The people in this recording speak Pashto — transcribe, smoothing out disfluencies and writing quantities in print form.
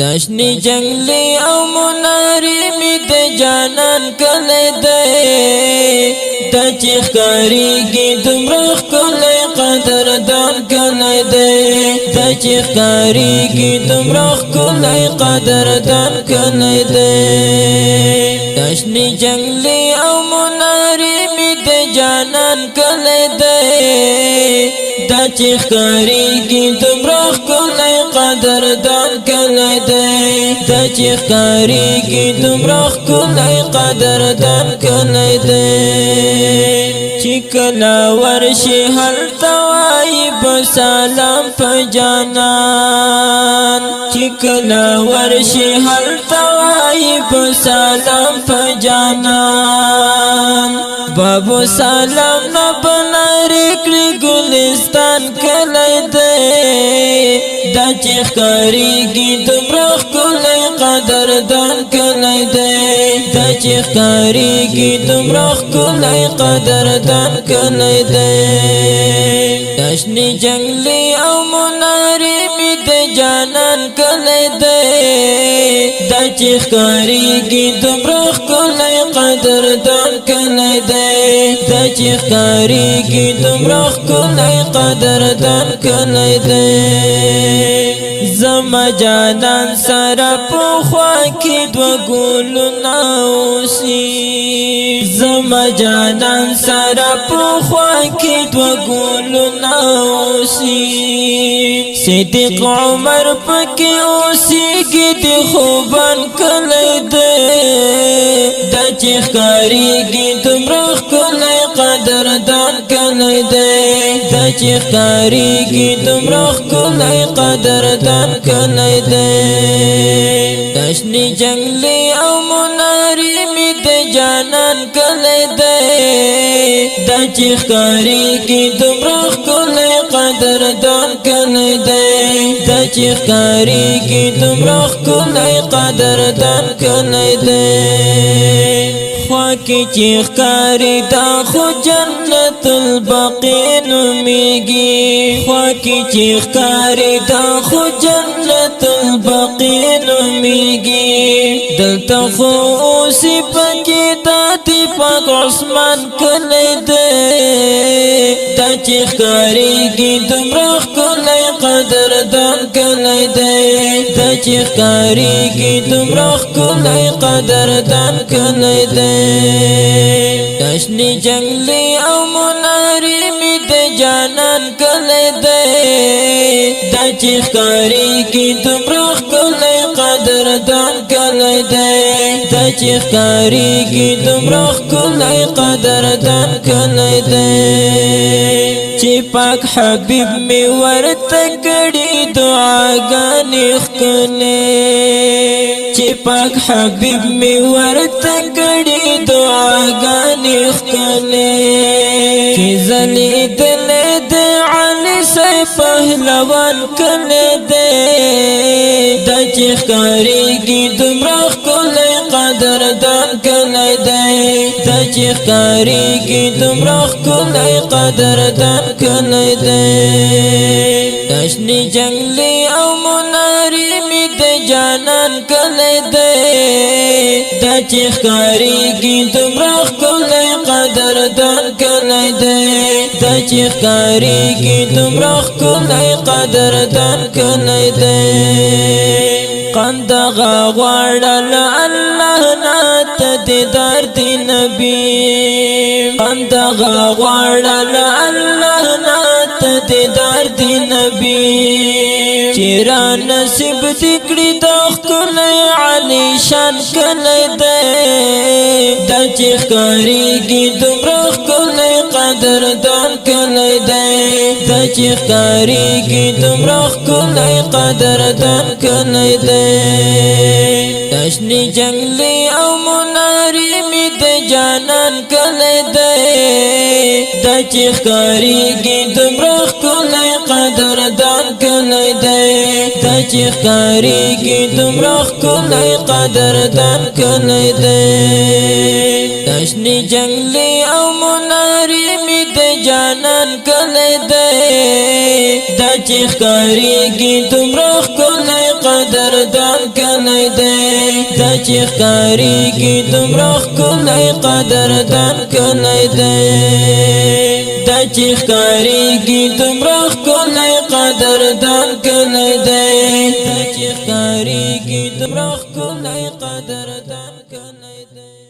داشنی جنگلی او مناری می د جانان کلی دی دا چیخ کاری گی دمرخ کلی قدردان کلی دی دا چیخ کاری گی دمرخ کلی قدردان کلی دی داشنی جنگلی او مناری می د جانان کلی دی دا چیخ کاری گی دمرخ کلی قدردان کلی دی دا چیخ کاری گی دمرخ کلی قدردان کلی دی چی کلا ورشی حل توائی بسلام پا جانان چی کلا ورشی حل توائی بسلام پا جانان بابو سلام نبناری کلی گلستان کلی دی دا چیخ کاری گی دمرخ کلی قدردان کلی دی دا چیخ کاری گی دمرخ کلی قدردان کلی دی داشنی جنگلی او مناری می د جانان کلی دی دا چیخ کاری گی دمرخ کلی قدردان کلی دی دا چیخ کاری گی دمرخ کلی قدردان کلی دی زما جانان سره په خوا کې دو ګلو ناوسی زما جانان سره په خوا کې دو ګلو ناوسی صدیق عمر پکې اوسېږي د خوبان کلی دی دا چیخ کاریږي دمرخ کلی قدردان کلی دی دا چیخ کاریږي دمرخ کلی قدردان کلی دی داشنی جنگلی او مناری می د جانان کلی دی دا چیخ کاریږي دمرخ کلی قدردان کلی دی دا چیخ کاریږي دمرخ کلی قدردان کلی دی خوا کی چیخ کاری دا خو جنت البقی نمیگی خوا کی چیخ کاری دا خو جنت البقی نمیگی دلتا خو اوسی پکی داتی پاک عثمان کلی دی دا چیخ کاری گی دمرخ کلی قدردان کلی دی دا چیخ کاری گی دمرخ کلی قدردان کلی دی داشنی جنگلی او مناری می د جانان کلی دی دا چیخ کاریږي دمرخ کلی قدردان کلی دی دا چیخ کاریږي دمرخ کلی قدردان کلی دی چې پاک حبیب می ورته کړي دعاګانې ښکلې چې پاک حبیب می ورته کړي دعاګانې ښکلې چې ځلېدلې د علي صاحب پهلوان کلی دی دا چې ښکارېږي دمرخ کلی قدردان کلی دی دا چې ښکارېږي دمرخ کلی قدردان کلی دی داشنی جنگلی او مناری می د جانان کلی دی دا چې ښکارېږي دمرخ کلی قدردان کلی دی دا چې ښکارېږي دمرخ کلی قدردان کلی دی قندغه غواړل الله نات دیدار دی نبی قندغه غواړل الله نات دیدار دی نبی چیرا نصیب دکړي د ښکلی علی شان کلی دی دا چې ښکارېږي دمرخ کلی قدردان کلی دی دا چې ښکارېږي دمرخ کلی قدردان کلی دی داشنی جنگلی او مناری می د جانان کلی دی دا چې ښکارېږي دمرخ کلی قدردان کلی دی دا چې ښکارېږي دمرخ کلی قدردان کلی دی داشنی جنگلی او مناری می د جانان کلی دی دا چې ښکارېږي دمرخ کلی قدردان کلی دی دا چې ښکاریږي دومره ښکلی قدردان کلی دی دا چې ښکاریږي دومره ښکلی قدردان کلی دی دا چې ښکاریږي دومره ښکلی قدردان کلی دی